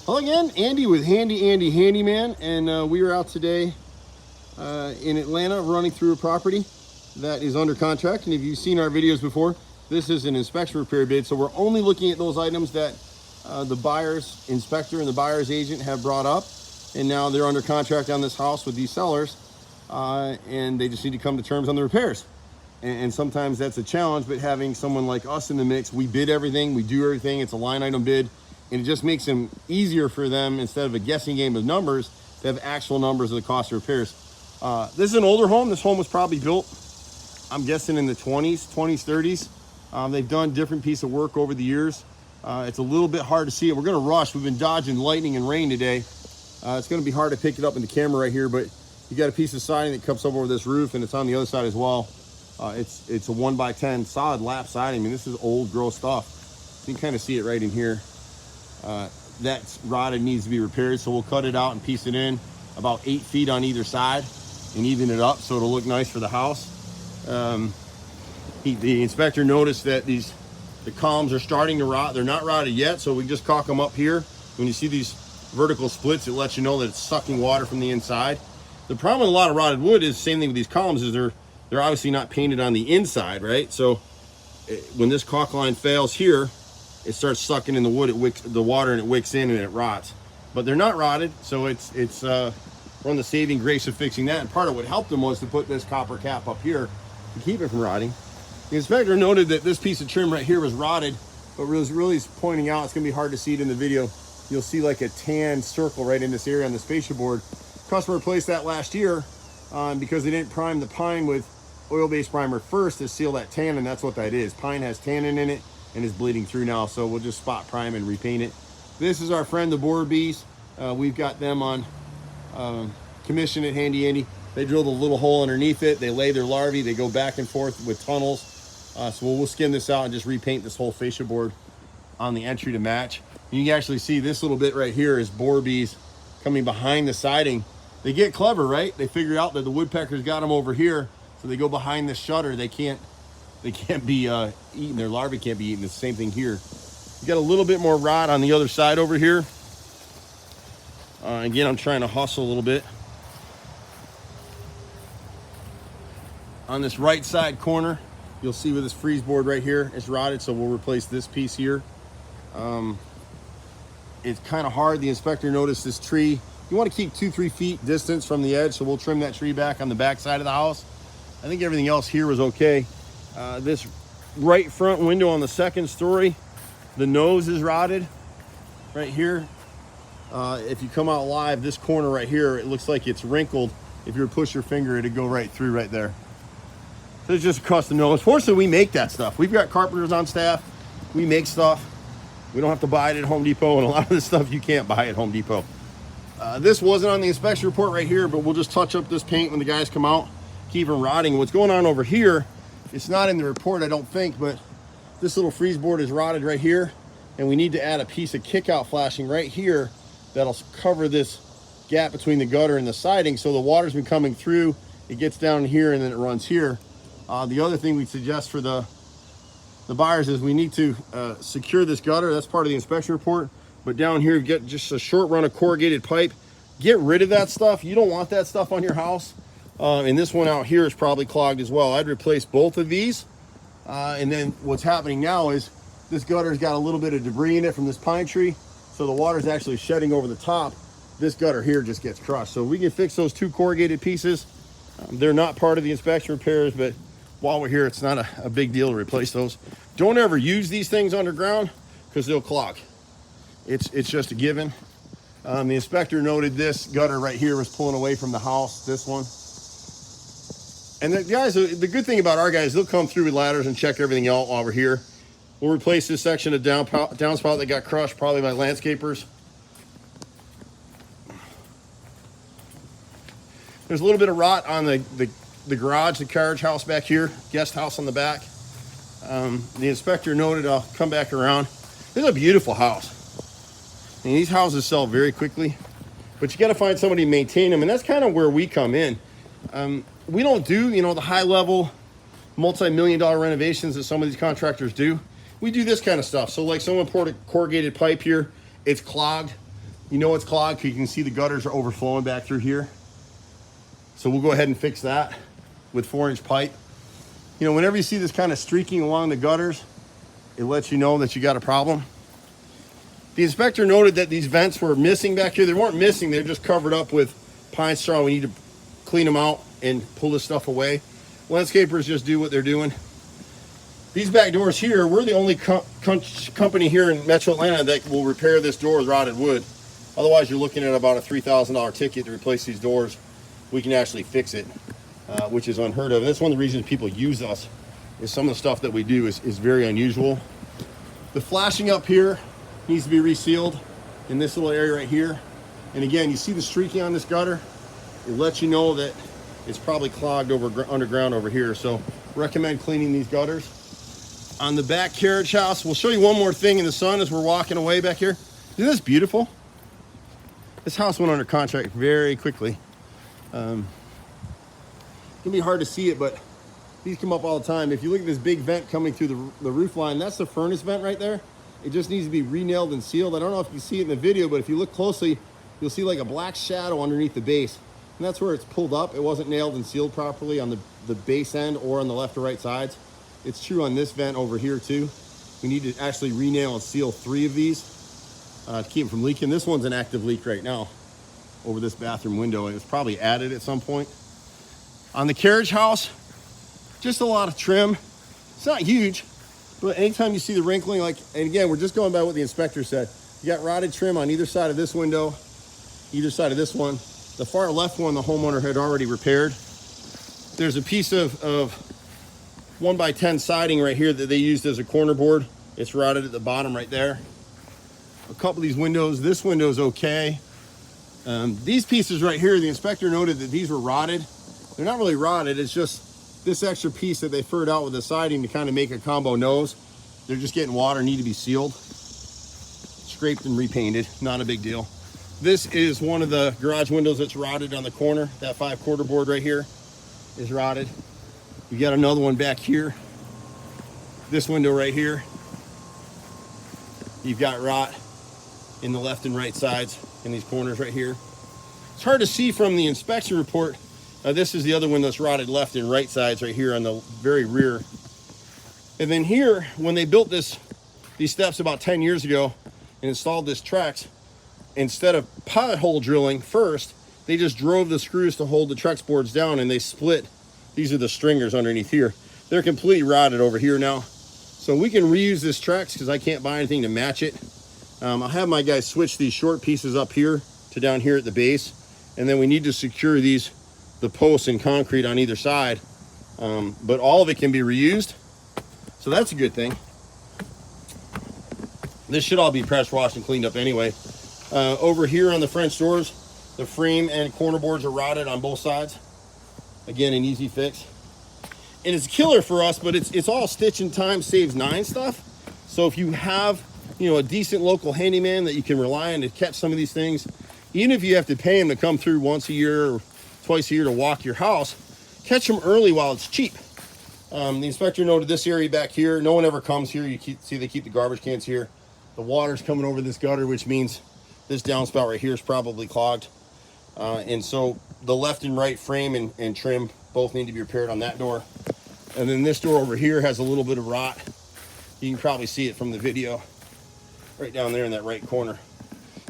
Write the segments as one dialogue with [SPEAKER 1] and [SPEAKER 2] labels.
[SPEAKER 1] Hello again, Andy with Handy Andy Handyman, and we are out today in Atlanta running through a property that is under contract. And if you've seen our videos before, this is an inspection repair bid, so we're only looking at those items that the buyer's inspector and the buyer's agent have brought up, and now they're under contract on this house with these sellers, and they just need to come to terms on the repairs. And sometimes that's a challenge, but having someone like us in the mix, we bid everything, we do everything, it's a line item bid, and it just makes them easier for them, instead of a guessing game of numbers, to have actual numbers of the cost of repairs. This is an older home. This home was probably built, I'm guessing, in the 20s, 30s. They've done different piece of work over the years. It's a little bit hard to see it. We're gonna rush. We've been dodging lightning and rain today. It's gonna be hard to pick it up in the camera right here, but you got a piece of siding that comes up over this roof, and it's on the other side as well. It's a 1x10 solid lap siding. I mean, this is old, gross stuff. You can kind of see it right in here. That's rotted, needs to be repaired, so we'll cut it out and piece it in about 8 feet on either side and even it up so it'll look nice for the house. The inspector noticed that the columns are starting to rot. They're not rotted yet, so we just caulk them up here. When you see these vertical splits, it lets you know that it's sucking water from the inside. The problem with a lot of rotted wood is the same thing with these columns, is they're obviously not painted on the inside, right? So when this caulk line fails here, it starts sucking in the wood, the water, and it wicks in and it rots. But they're not rotted, so we're on the saving grace of fixing that. And part of what helped them was to put this copper cap up here to keep it from rotting. The inspector noted that this piece of trim right here was rotted, but was really pointing out, it's gonna be hard to see it in the video, you'll see like a tan circle right in this area on the fascia board. Customer replaced that last year because they didn't prime the pine with oil-based primer first to seal that tan, and that's what that is. Pine has tannin in it and is bleeding through now, so we'll just spot prime and repaint it. This is our friend, the borer bees. We've got them on commission at Handy Andy. They drill the little hole underneath it, they lay their larvae, they go back and forth with tunnels. So we'll skim this out and just repaint this whole fascia board on the entry to match. You can actually see this little bit right here is borer bees coming behind the siding. They get clever, right? They figure out that the woodpeckers got them over here, so they go behind this shutter. They can't be eaten. Their larvae can't be eaten. It's the same thing here. You got a little bit more rot on the other side over here. Again, I'm trying to hustle a little bit. On this right side corner, you'll see with this freeze board right here, it's rotted, so we'll replace this piece here. It's kind of hard. The inspector noticed this tree. You want to keep 2-3 feet distance from the edge, so we'll trim that tree back on the back side of the house. I think everything else here was okay. This right front window on the second story, the nose is rotted right here. If you come out live, this corner right here, it looks like it's wrinkled. If you were to push your finger, it'd go right through right there. So it's just across the nose. Fortunately, we make that stuff. We've got carpenters on staff. We make stuff. We don't have to buy it at Home Depot, and a lot of this stuff you can't buy at Home Depot. This wasn't on the inspection report right here, but we'll just touch up this paint when the guys come out, keep them rotting. What's going on over here, it's not in the report, I don't think, but this little freeze board is rotted right here, and we need to add a piece of kick-out flashing right here that'll cover this gap between the gutter and the siding, so the water's been coming through, it gets down here, and then it runs here. The other thing we suggest for the buyers is we need to secure this gutter. That's part of the inspection report. But down here, get just a short run of corrugated pipe. Get rid of that stuff. You don't want that stuff on your house. And this one out here is probably clogged as well. I'd replace both of these. And then what's happening now is this gutter's got a little bit of debris in it from this pine tree. So the water's actually shedding over the top. This gutter here just gets crushed. So we can fix those 2 corrugated pieces. They're not part of the inspection repairs, but while we're here, it's not a big deal to replace those. Don't ever use these things underground because they'll clog. It's just a given. The inspector noted this gutter right here was pulling away from the house, this one. And the guys, the good thing about our guys, they'll come through with ladders and check everything out while we're here. We'll replace this section of downspout that got crushed probably by landscapers. There's a little bit of rot on the garage, the carriage house back here, guest house on the back. The inspector noted, I'll come back around. This is a beautiful house. And these houses sell very quickly, but you got to find somebody to maintain them, and that's kind of where we come in. We don't do, the high-level, multi-million-dollar renovations that some of these contractors do. We do this kind of stuff. So like someone poured a corrugated pipe here, it's clogged. You know it's clogged because you can see the gutters are overflowing back through here. So we'll go ahead and fix that with 4-inch pipe. You know, whenever you see this kind of streaking along the gutters, it lets you know that you got a problem. The inspector noted that these vents were missing back here. They weren't missing, they're just covered up with pine straw. We need to clean them out and pull this stuff away. Landscapers just do what they're doing. These back doors here, we're the only company here in Metro Atlanta that will repair this door with rotted wood. Otherwise, you're looking at about a $3,000 ticket to replace these doors. We can actually fix it, which is unheard of. And that's one of the reasons people use us, is some of the stuff that we do is very unusual. The flashing up here needs to be resealed in this little area right here. And again, you see the streaking on this gutter? It lets you know that it's probably clogged underground over here. So recommend cleaning these gutters. On the back carriage house, we'll show you one more thing in the sun as we're walking away back here. Isn't this beautiful? This house went under contract very quickly. It can be hard to see it, but these come up all the time. If you look at this big vent coming through the roof line, that's the furnace vent right there. It just needs to be re-nailed and sealed. I don't know if you see it in the video, but if you look closely, you'll see like a black shadow underneath the base. And that's where it's pulled up. It wasn't nailed and sealed properly on the base end or on the left or right sides. It's true on this vent over here too. We need to actually re-nail and seal 3 of these to keep them from leaking. This one's an active leak right now over this bathroom window. It was probably added at some point. On the carriage house, just a lot of trim. It's not huge, but anytime you see the wrinkling, like, and again, we're just going by what the inspector said. You got rotted trim on either side of this window, either side of this one. The far left one, the homeowner had already repaired. There's a piece of 1x10 siding right here that they used as a corner board. It's rotted at the bottom right there. A couple of these windows, this window's okay. These pieces right here, the inspector noted that these were rotted. They're not really rotted, it's just this extra piece that they furred out with the siding to kind of make a combo nose. They're just getting water, need to be sealed. Scraped and repainted, not a big deal. This is one of the garage windows that's rotted on the corner. That 5/4 board right here is rotted. You got another one back here. This window right here. You've got rot in the left and right sides in these corners right here. It's hard to see from the inspection report. This is the other one that's rotted left and right sides right here on the very rear. And then here, when they built these steps about 10 years ago and installed this Trex, instead of pothole drilling first, they just drove the screws to hold the Trex boards down, and they split. These are the stringers underneath here. They're completely rotted over here now. So we can reuse this Trex because I can't buy anything to match it. I'll have my guys switch these short pieces up here to down here at the base. And then we need to secure the posts and concrete on either side. But all of it can be reused. So that's a good thing. This should all be pressure washed and cleaned up anyway. Over here on the French doors, the frame and corner boards are rotted on both sides. Again, an easy fix. And it's a killer for us, but it's all stitch and time saves 9 stuff. So if you have, a decent local handyman that you can rely on to catch some of these things, even if you have to pay him to come through once a year or twice a year to walk your house, catch them early while it's cheap. The inspector noted this area back here. No one ever comes here. You see they keep the garbage cans here. The water's coming over this gutter, which means this downspout right here is probably clogged. And so the left and right frame and trim both need to be repaired on that door. And then this door over here has a little bit of rot. You can probably see it from the video right down there in that right corner.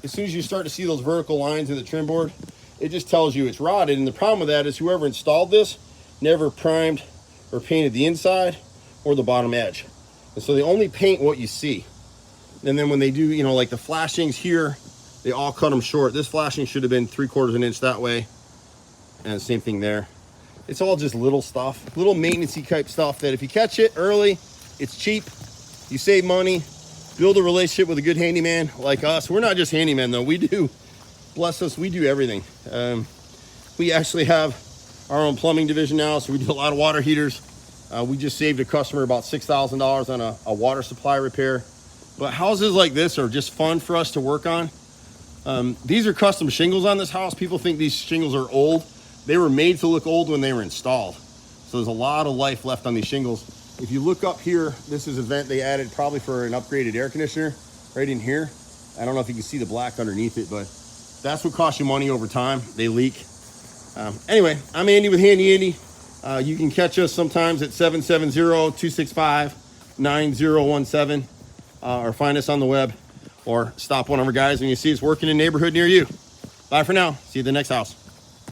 [SPEAKER 1] As soon as you start to see those vertical lines in the trim board, it just tells you it's rotted. And the problem with that is whoever installed this never primed or painted the inside or the bottom edge. And so they only paint what you see. And then when they do, like the flashings here, they all cut them short. This flashing should have been 3/4 inch that way. And the same thing there. It's all just little stuff, little maintenance-y type stuff that if you catch it early, it's cheap, you save money, build a relationship with a good handyman like us. We're not just handymen though, we do, bless us, we do everything. We actually have our own plumbing division now, so we do a lot of water heaters. We just saved a customer about $6,000 on a water supply repair. But houses like this are just fun for us to work on. These are custom shingles on this house. People think these shingles are old. They were made to look old when they were installed. So there's a lot of life left on these shingles. If you look up here, this is a vent they added probably for an upgraded air conditioner right in here. I don't know if you can see the black underneath it, but that's what costs you money over time. They leak. Anyway, I'm Andy with Handy Andy. You can catch us sometimes at 770-265-9017 or find us on the web or stop one of our guys when you see us working in a neighborhood near you. Bye for now. See you at the next house.